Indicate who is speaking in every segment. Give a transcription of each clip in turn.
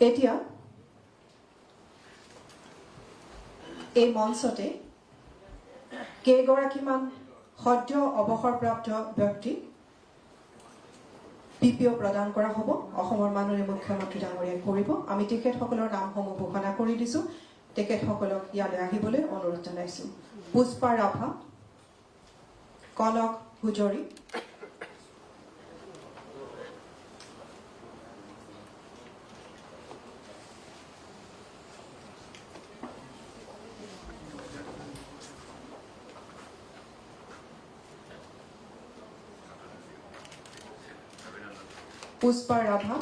Speaker 1: এতিয়া এই মঞ্চতে কেইগৰাকীমান সদ্য অৱসৰপ্ৰাপ্ত ব্যক্তি পিপিঅ প্ৰদান কৰা হ'ব। অসমৰ মাননীয় মুখ্যমন্ত্ৰী ডাঙৰীয়াই কৰিব। আমি তেখেতসকলৰ নামসমূহ ঘোষণা কৰি দিছোঁ। তেখেতসকলক ইয়ালৈ আহিবলৈ অনুৰোধ জনাইছোঁ। পুষ্পা ৰাভা, কনক হুজৰি, পুষ্পা ৰাভা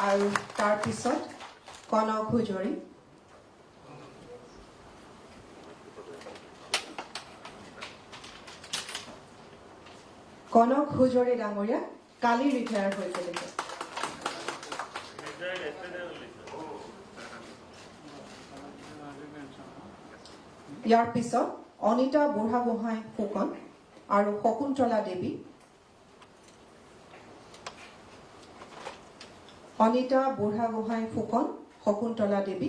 Speaker 1: আৰু তাৰপিছত কনক হুজৰি। কনক হুজৰি ডাঙৰীয়া কালি ৰিটায়াৰ হৈছে। ইয়াৰ পিছত অনিতা বুঢ়াগোহাঁই ফুকন আৰু শকুন্তলা দেৱী। অনিতা বুঢ়াগোহাঁই ফুকন, শকুন্তলা দেৱী।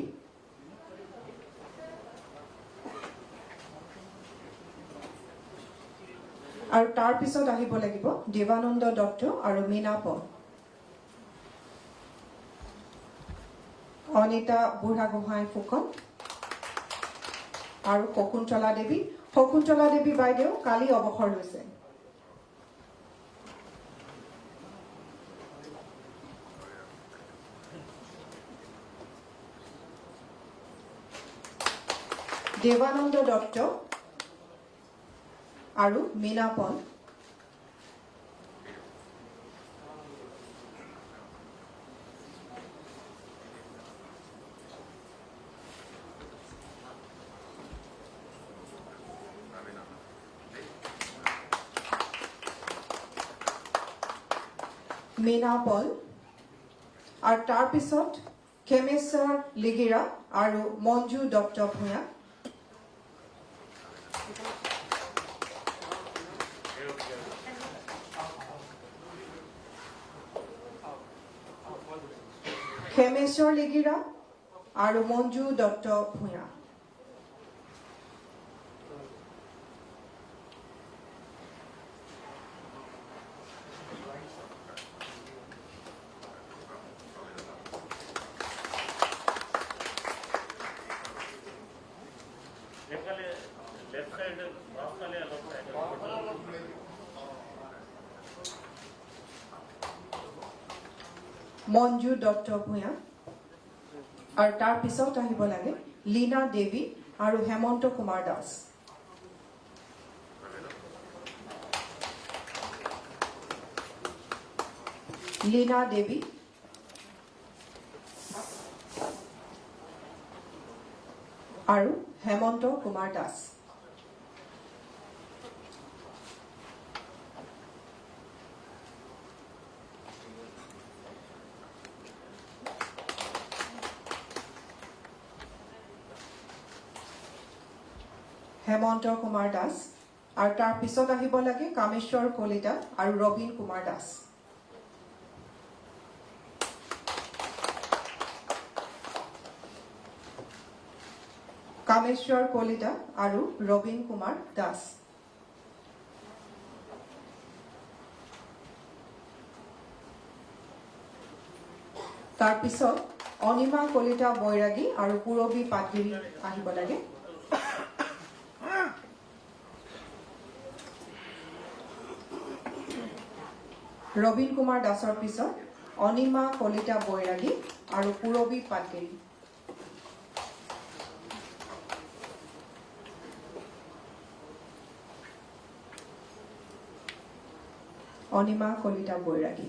Speaker 1: আৰু তাৰ পিছত আহিব লাগিব দেৱানন্দ দত্ত আৰু মীনা পল। অনিতা বুঢ়াগোহাঁই ফুকন আৰু শকুন্তলা দেৱী। শকুন্তলা দেৱী বাইদেউ কালি অৱসৰ লৈছে। দেৱানন্দ দত্ত আৰু মীনা পল। মীনা পল আৰু তাৰপিছত খেমেশ্বৰ লিগিৰা আৰু মঞ্জু দত্ত ভূঞা। খেমেশ্বৰ লিগিৰা আৰু মঞ্জু দত্ত ভূঞা। মঞ্জু দত্ত ভূঞা আৰু তাৰ পিছত আহিব লাগে লীনা দেৱী আৰু হেমন্ত কুমাৰ দাস। লীনা দেৱী আৰু হেমন্ত কুমাৰ দাস। হেমন্ত কুমাৰ দাস আৰু তাৰ পিছত আহিব লাগে কামেশ্বৰ কলিতা আৰু ৰবীন কুমাৰ দাস। কামেশ্বৰ কলিতা আৰু ৰবীন কুমাৰ দাস। তাৰপিছত অনিমা কলিতা বৈৰাগী আৰু পুৰবী পাটগিৰি আহিব লাগে। ৰবীন কুমাৰ দাসৰ পিছত অনিমা কলিতা বৈৰাগী আৰু পুৰবী পাটগিৰি। অনিমা কলিতা বৈৰাগী।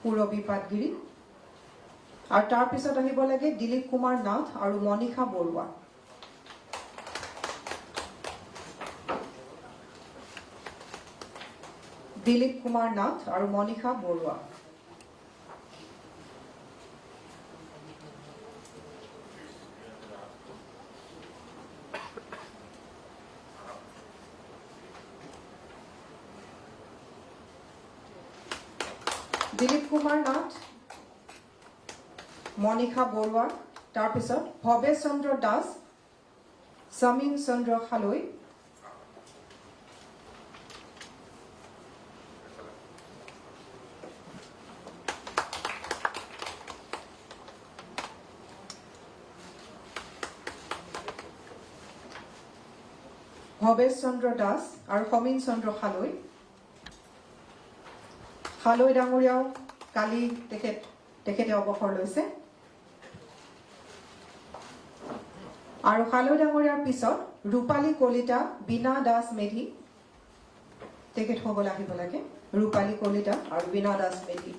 Speaker 1: পুৰবী পাটগিৰি আৰু তাৰ পিছত আহিব লাগে দিলীপ কুমাৰ নাথ আৰু মনীষা বৰুৱা। দিলীপ কুমাৰ নাথ আৰু মনীষা বৰুৱা। দিলীপ কুমাৰ নাথ, মনিষা বৰুৱা, তাৰপিছত ভৱেশ চন্দ্ৰ দাস, সমীন চন্দ্ৰ খালৈ, ভৱেশ চন্দ্ৰ দাস আৰু সমীন চন্দ্ৰ খালৈ। খালৈ ডাঙৰীয়াও কালি তেখেতে অৱসৰ লৈছে। আৰু খালৈ ডাঙৰীয়াৰ পিছত ৰূপালী কলিতা, বীণা দাস মেধি তেখেতসকল আহিব লাগে। ৰূপালী কলিতা আৰু বীণা দাস মেধি।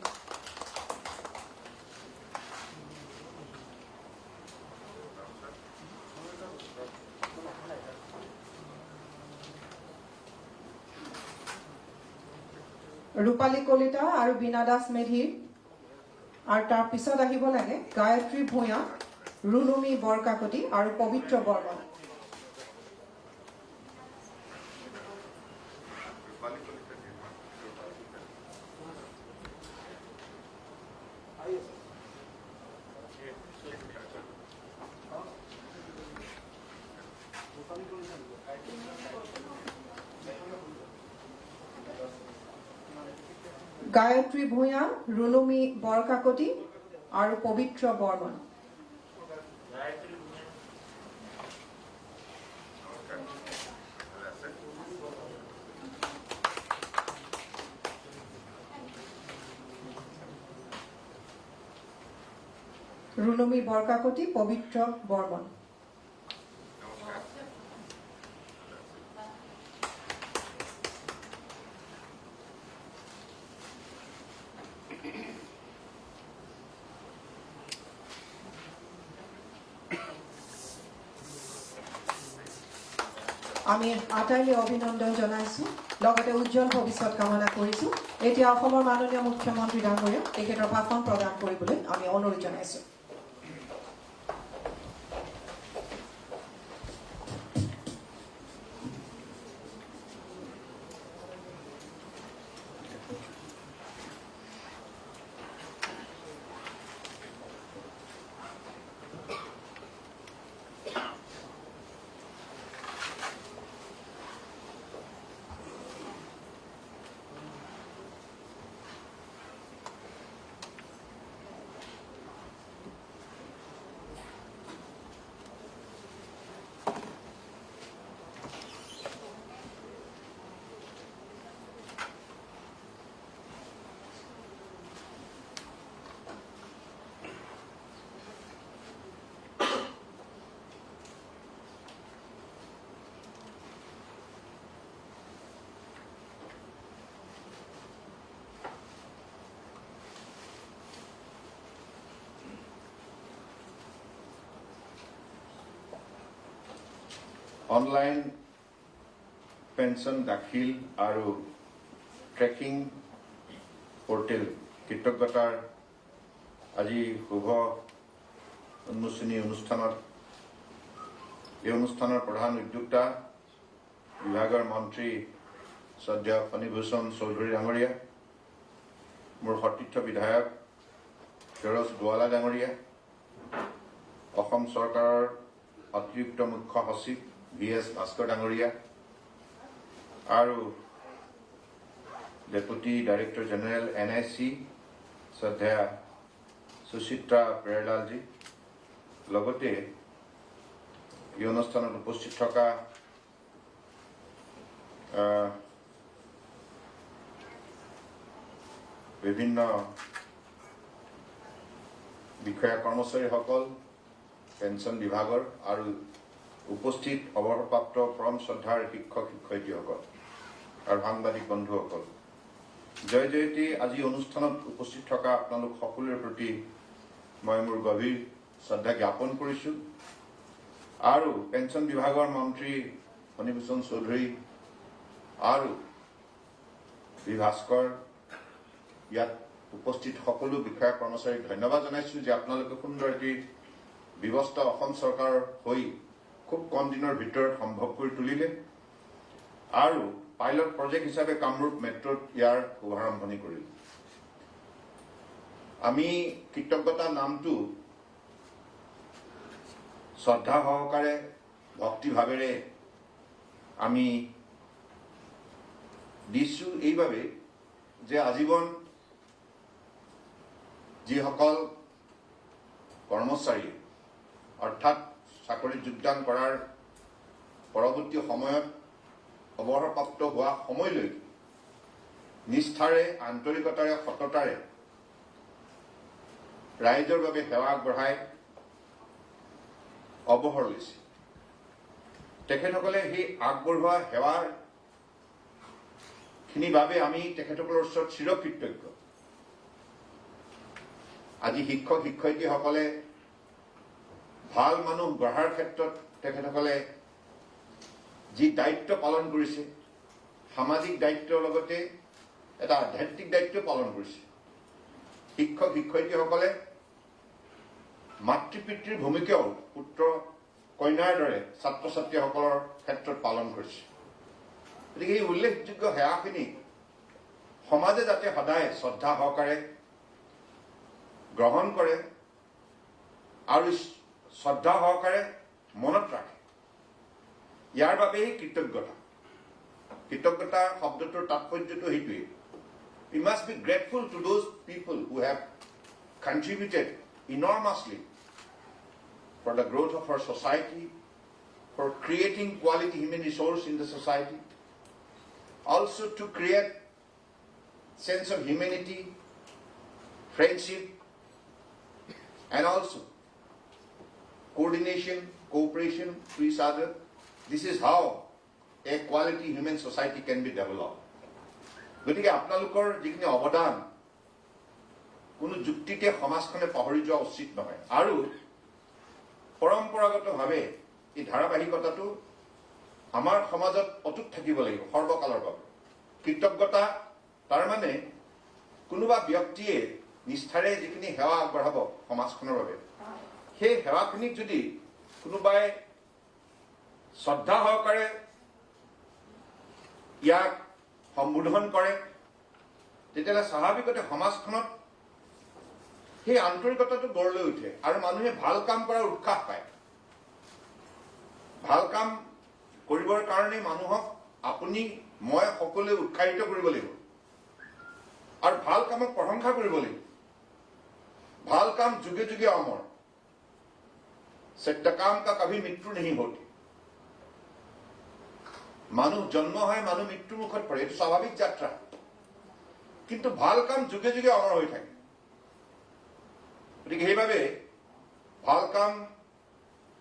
Speaker 1: ৰূপালী কলিতা আৰু বীণা দাস মেধি আৰু তাৰ পিছত আহিব লাগে গায়ত্ৰী ভূঞা, ৰুনুমী বৰকাকতি আৰু পবিত্ৰ বৰ্মন। গায়ত্ৰী ভূঞা, ৰুনুমী বৰকাকতি আৰু পবিত্ৰ বৰ্মন। ৰুনুমী বৰকাকতি, পবিত্ৰ বৰ্মন। আমি আটাইলৈ অভিনন্দন জনাইছো, লগতে উজ্জ্বল ভৱিষ্যত কামনা কৰিছো। এতিয়া অসমৰ মাননীয় মুখ্যমন্ত্ৰী ডাঙৰীয়া তেখেতৰ ভাষণ প্ৰদান কৰিবলৈ আমি অনুৰোধ জনাইছো।
Speaker 2: অনলাইন পেঞ্চন দাখিল আৰু ট্ৰেকিং পোৰ্টেল কৃতজ্ঞতাৰ আজি শুভ উন্মোচনী অনুষ্ঠানত এই অনুষ্ঠানৰ প্ৰধান উদ্যোক্তা বিভাগৰ মন্ত্ৰী শ্ৰদ্ধেয় ফণীভূষণ চৌধুৰী ডাঙৰীয়া, মোৰ সতীৰ্থ বিধায়ক ফিৰোজ গোৱালা ডাঙৰীয়া, অসম চৰকাৰৰ অতিৰিক্ত মুখ্য সচিব VS ভাস্কৰ ডাঙৰীয়া আৰু ডেপুটি ডাইৰেক্টৰ জেনেৰেল NIC শ্ৰদ্ধেয় সুচিত্ৰা পেৰেলালজী, লগতে এই অনুষ্ঠানত উপস্থিত থকা বিভিন্ন বিষয়া কৰ্মচাৰীসকল, পেঞ্চন বিভাগৰ আৰু উপস্থিত অৱসৰপ্ৰাপ্ত পৰম শ্ৰদ্ধাৰ শিক্ষক শিক্ষয়িত্ৰীসকল আৰু সাংবাদিক বন্ধুসকল, জয় জয়তী। আজি অনুষ্ঠানত উপস্থিত থকা আপোনালোক সকলোৰে প্ৰতি মই মোৰ গভীৰ শ্ৰদ্ধা জ্ঞাপন কৰিছোঁ আৰু পেঞ্চন বিভাগৰ মন্ত্ৰী ফণীভূষণ চৌধুৰী আৰু ভি ভাস্কৰ, ইয়াত উপস্থিত সকলো বিষয়া কৰ্মচাৰীক ধন্যবাদ জনাইছোঁ যে আপোনালোকে সুন্দৰ এটি ব্যৱস্থা অসম চৰকাৰৰ হৈ খুব কম দিনৰ ভিতৰত সম্ভৱ কৰি তুলিলে আৰু পাইলট প্ৰজেক্ট হিচাপে কামৰূপ মেট্ৰত ইয়াৰ শুভাৰম্ভণি কৰিলে। আমি কৃতজ্ঞতা নামটো শ্ৰদ্ধা সহকাৰে ভক্তিভাৱেৰে আমি দিছো এইভাবে যে আজীবন যিসকল কৰ্মচাৰী অৰ্থাৎ চাকৰিত যোগদান কৰাৰ পৰৱৰ্তী সময়ত অৱসৰপ্ৰাপ্ত হোৱা সময়লৈ নিষ্ঠাৰে আন্তৰিকতাৰে সততাৰে ৰাইজৰ বাবে সেৱা আগবঢ়াই অৱসৰ লৈছে তেখেতসকলে সেই আগবঢ়োৱা সেৱাৰ খিনিৰ বাবে আমি তেখেতসকলৰ ওচৰত চিৰকৃতজ্ঞ আজি শিক্ষক শিক্ষয়িত্ৰীসকলে ভাল মানুহ গঢ়াৰ ক্ষেত্ৰত তেখেতসকলে যি দায়িত্ব পালন কৰিছে সামাজিক দায়িত্বৰ লগতে এটা আধ্যাত্মিক দায়িত্ব পালন কৰিছে শিক্ষক শিক্ষয়িত্ৰীসকলে মাতৃ পিতৃৰ ভূমিকাও পুত্ৰ কন্যাৰ দৰে ছাত্ৰ ছাত্ৰীসকলৰ ক্ষেত্ৰত পালন কৰিছে গতিকে এই উল্লেখযোগ্য সেৱাখিনি সমাজে যাতে সদায় শ্ৰদ্ধা সহকাৰে গ্ৰহণ কৰে আৰু শ্ৰদ্ধা সহকাৰে মনত ৰাখে ইয়াৰ বাবেই কৃতজ্ঞতা শব্দটোৰ তাৎপৰ্যটো সেইটোৱেই we must be grateful to those people who have contributed enormously for the growth of our society, for creating quality human resource in the society, also to create sense of humanity, friendship, and also coordination, cooperation to each other. This is how a quality human society can be developed. গতিকে আপোনালোকৰ যিখিনি অৱদান কোনো যুক্তিতে সমাজখনে পাহৰি যোৱা উচিত নহয় আৰু পৰম্পৰাগতভাৱে এই ধাৰাবাহিকতাটো আমাৰ সমাজত অটুট থাকিব লাগিব সৰ্বকালৰ বাবে কৃতজ্ঞতা তাৰ মানে কোনোবা ব্যক্তিয়ে নিষ্ঠাৰে যিখিনি সেৱা আগবঢ়াব সমাজখনৰ বাবে সেই সেৱাখিনিক যদি কোনোবাই শ্ৰদ্ধা সহকাৰে ইয়াক সম্বোধন কৰে তেতিয়াহ'লে স্বাভাৱিকতে সমাজখনত সেই আন্তৰিকতাটো গঢ় লৈ উঠে আৰু মানুহে ভাল কাম কৰাৰ উৎসাহ পায় ভাল কাম কৰিবৰ কাৰণে মানুহক আপুনি মই সকলোৱে উৎসাহিত কৰিব লাগিব আৰু ভাল কামক প্ৰশংসা কৰিব লাগিব ভাল কাম যুগে যুগে অমৰ সত্য কাম কা কভি মৃত্যু नहीं होती মানুহ জন্ম হয় মানুহ মৃত্যুৰ মুখত পৰে এইটো স্বাভাৱিক যাত্ৰা কিন্তু ভাল কাম যুগে যুগে অমৰ হৈ থাকে গতিকে সেইবাবে ভাল কাম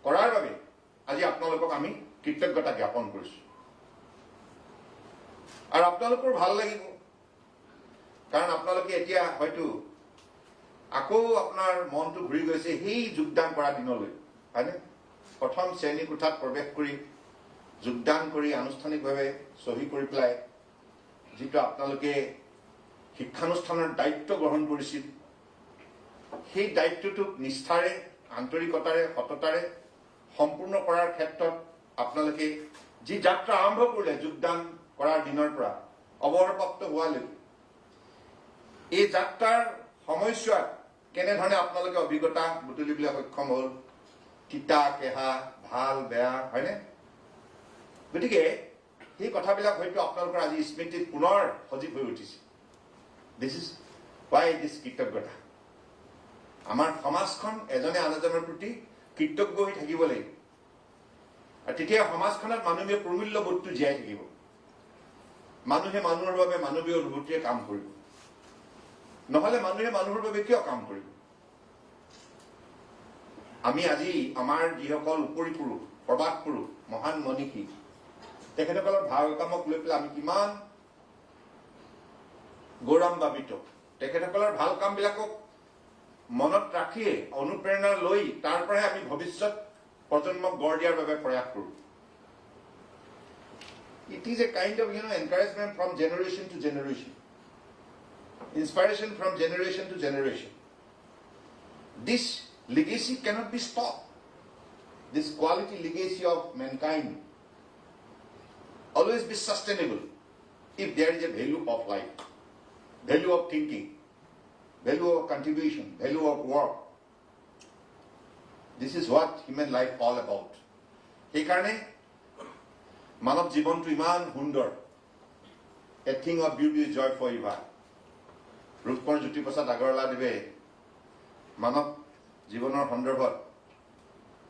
Speaker 2: কৰাৰ বাবে আজি আপোনালোকক আমি কৃতজ্ঞতা জ্ঞাপন কৰিছো আৰু আপোনালোকৰ ভাল লাগিব কাৰণ আপোনালোকে এতিয়া হয়তো আকৌ আপোনাৰ মনটো ঘূৰি গৈছে সেই যোগদান কৰা দিনলৈ হয়নে প্ৰথম শ্ৰেণী কোঠাত প্ৰৱেশ কৰি যোগদান কৰি আনুষ্ঠানিকভাৱে চহী কৰি পেলাই যিটো আপোনালোকে শিক্ষানুষ্ঠানৰ দায়িত্ব গ্ৰহণ কৰিছিল সেই দায়িত্বটোক নিষ্ঠাৰে আন্তৰিকতাৰে সততাৰে সম্পূৰ্ণ কৰাৰ ক্ষেত্ৰত আপোনালোকে যি যাত্ৰা আৰম্ভ কৰিলে যোগদান কৰাৰ দিনৰ পৰা অৱসৰপ্ৰাপ্ত হোৱালৈকে এই যাত্ৰাৰ সময়ছোৱাত কেনেধৰণে আপোনালোকে অভিজ্ঞতা বুটলিবলৈ সক্ষম হ'ল তিতা কেহা ভাল বেয়া হয়নে গতিকে সেই কথাবিলাক হয়তো আপোনালোকৰ আজি স্মৃতিত পুনৰ সজীৱ হৈ উঠিছে দিছ ইজ ৱাই দিছ কৃতজ্ঞতা আমাৰ সমাজখন এজনে আন এজনৰ প্ৰতি কৃতজ্ঞ হৈ থাকিব লাগিব আৰু তেতিয়া সমাজখনত মানৱীয় প্ৰমূল্যবোধটো জীয়াই থাকিব মানুহে মানুহৰ বাবে মানৱীয় অনুভূতিৰে কাম কৰিব নহলে মানুহে মানুহৰ বাবে কিয় কাম কৰিব আমি আজি আমাৰ যিসকল উপৰি পুৰুষ প্ৰবাদ পুৰুষ মহান মনীষী তেখেতসকলৰ ভাল কামক লৈ পেলাই আমি কিমান গৌৰৱান্বিত তেখেতসকলৰ ভাল কামবিলাকক মনত ৰাখিয়ে অনুপ্ৰেৰণা লৈ তাৰ পৰাই আমি ভৱিষ্যত প্ৰজন্মক গঢ় দিয়াৰ বাবে প্ৰয়াস কৰোঁ It is a kind of encouragement from generation to generation, inspiration from generation to generation. This legacy cannot be stopped. This quality legacy of mankind always be sustainable if there is a value of life, value of thinking, value of contribution, value of work. This is what human life all about. সেইকাৰণে মানৱ জীৱনটো ইমান সুন্দৰ. A thing of beauty is joy forever. Rupkonwar Jyotiprasad আগৰৱালাদেৱে মানৱ জীৱনৰ সন্দৰ্ভত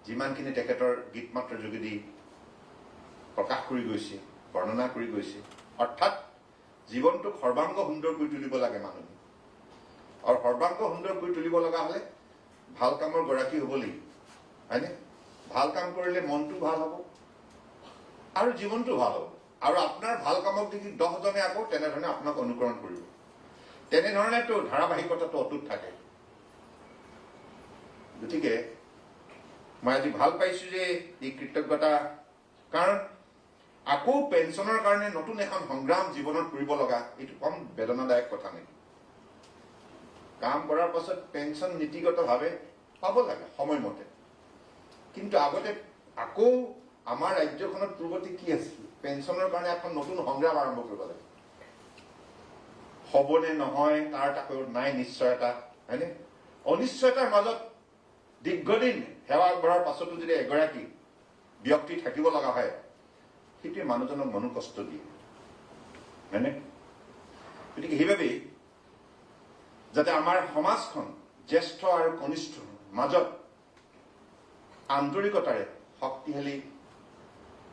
Speaker 2: যিমানখিনি তেখেতৰ গীত মাত্ৰৰ যোগেদি প্ৰকাশ কৰি গৈছে, বৰ্ণনা কৰি গৈছে, অৰ্থাৎ জীৱনটোক সৰ্বাংগ সুন্দৰ কৰি তুলিব লাগে মানুহে. আৰু সৰ্বাংগ সুন্দৰ কৰি তুলিব লগা হ'লে ভাল কামৰ গৰাকী হ'ব লাগিব, হয়নে? ভাল কাম কৰিলে মনটো ভাল হ'ব আৰু জীৱনটো ভাল হ'ব. আৰু আপোনাৰ ভাল কামক দেখি 10জনে আকৌ তেনেধৰণে আপোনাক অনুকৰণ কৰিব. তেনেধৰণেতো ধাৰাবাহিকতাটো অটুট থাকে. গতিকে মই আজি ভাল পাইছো যে এই কৃতজ্ঞতা, কাৰণ আকৌ পেঞ্চনৰ কাৰণে নতুন এখন সংগ্ৰাম জীৱনত কৰিব লগা, এইটো কম বেদনাদায়ক কথা নেকি? কাম কৰাৰ পাছত পেঞ্চন নীতিগতভাৱে পাব লাগে সময়মতে, কিন্তু আগতে আকৌ আমাৰ ৰাজ্যখনত পূৰ্বতে কি আছিল? পেঞ্চনৰ কাৰণে এখন নতুন সংগ্ৰাম আৰম্ভ কৰিব লাগে. হ'বনে নহয় তাৰ তাকো নাই নিশ্চয়তা, হয়নে? অনিশ্চয়তাৰ মাজত দীৰ্ঘদিন সেৱা আগবঢ়াৰ পাছতো যদি এগৰাকী ব্যক্তি থাকিব লগা হয়, সেইটোৱে মানুহজনক মনোকষ্ট দিয়ে, হয়নে? গতিকে সেইবাবেই যাতে আমাৰ সমাজখন জ্যেষ্ঠ আৰু কনিষ্ঠৰ মাজত আন্তৰিকতাৰে শক্তিশালী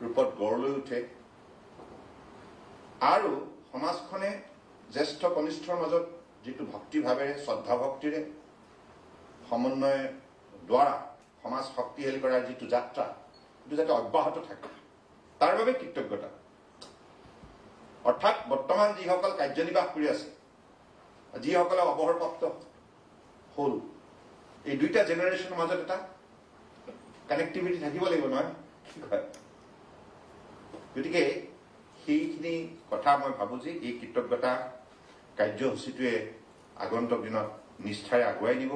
Speaker 2: ৰূপত গঢ় লৈ উঠে আৰু সমাজখনে জ্যেষ্ঠ কনিষ্ঠৰ মাজত যিটো ভক্তিভাৱেৰে, শ্ৰদ্ধা ভক্তিৰে সমন্বয় দ্বাৰা সমাজ শক্তিশালী কৰাৰ যিটো যাত্ৰা, সেইটো যাতে অব্যাহত থাকে, তাৰ বাবে কৃতজ্ঞতা. অৰ্থাৎ বৰ্তমান যিসকল কাৰ্যনিৰ্বাহ কৰি আছে, যিসকলে অৱসৰপ্ৰাপ্ত হ'ল, এই দুইটা জেনেৰেশ্যনৰ মাজত এটা কানেক্টিভিটি থাকিব লাগিব, নহয়? কি কয়? গতিকে সেইখিনি কথা মই ভাবো যে এই কৃতজ্ঞতা কাৰ্যসূচীটোৱে আগন্তুক দিনত নিষ্ঠাৰে আগুৱাই নিব.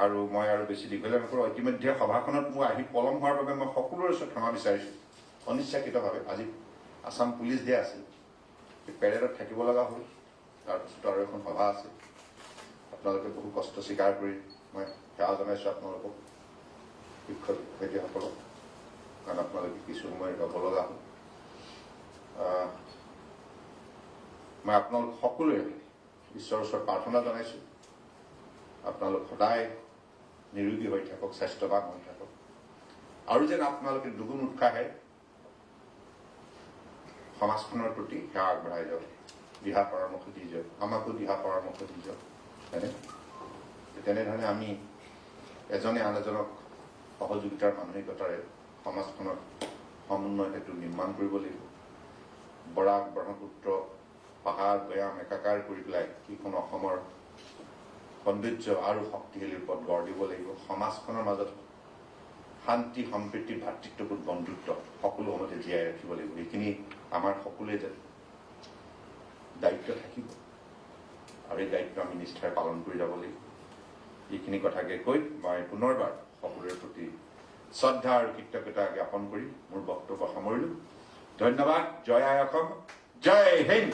Speaker 2: আৰু মই আৰু বেছি দীঘলীয়া নকৰোঁ. ইতিমধ্যে সভাখনত মোৰ আহি পলম হোৱাৰ বাবে মই সকলোৰে ওচৰত ক্ষমা বিচাৰিছোঁ অনিচ্ছাকৃতভাৱে. আজি আছাম পুলিচ ডে আছিল, পেৰেডত থাকিব লগা হ'ল, তাৰপিছত আৰু এখন সভা আছে. আপোনালোকে বহু কষ্ট স্বীকাৰ কৰি মই সেৱা জনাইছোঁ আপোনালোকক, শিক্ষক শিক্ষয়িত্ৰীসকলক, কাৰণ আপোনালোকে কিছু সময় ৰ'ব লগা হ'ল. মই আপোনালোক সকলোৱে ঈশ্বৰৰ ওচৰত প্ৰাৰ্থনা জনাইছোঁ, আপোনালোক সদায় নিৰোগী হৈ থাকক, স্বাস্থ্যৱান হৈ থাকক, আৰু যেন আপোনালোকে দুগুণ উৎসাহে সমাজখনৰ প্ৰতি সেৱা আগবঢ়াই যাওক, দিহা পৰামৰ্শ দি যাওক, আমাকো দিহা পৰামৰ্শ দি যাওক, হয়নে? তেনেধৰণে আমি এজনে আন এজনক সহযোগিতাৰ মানসিকতাৰে সমাজখনত সমন্বয় হেতু নিৰ্মাণ কৰিব লাগিব. বৰাক ব্ৰহ্মপুত্ৰ পাহাৰ ভৈয়াম একাকাৰ কৰি পেলাই সেইখন অসমৰ সৌন্দৰ্য আৰু শক্তিশালী ৰূপত গঢ় দিব লাগিব. সমাজখনৰ মাজত শান্তি, সম্প্ৰীতি, ভাতৃত্ববোধ, বন্ধুত্ব সকলো সময়তে জীয়াই ৰাখিব লাগিব. এইখিনি আমাৰ সকলোৱে দায়িত্ব থাকিব আৰু এই দায়িত্ব আমি নিষ্ঠাৰে পালন কৰি যাব লাগিব. এইখিনি কথাকে কৈ মই পুনৰবাৰ সকলোৰে প্ৰতি শ্ৰদ্ধা আৰু কৃতজ্ঞতা জ্ঞাপন কৰি মোৰ বক্তব্য সামৰিলোঁ. ধন্যবাদ. জয় আই অসম, জয় হিন্দ.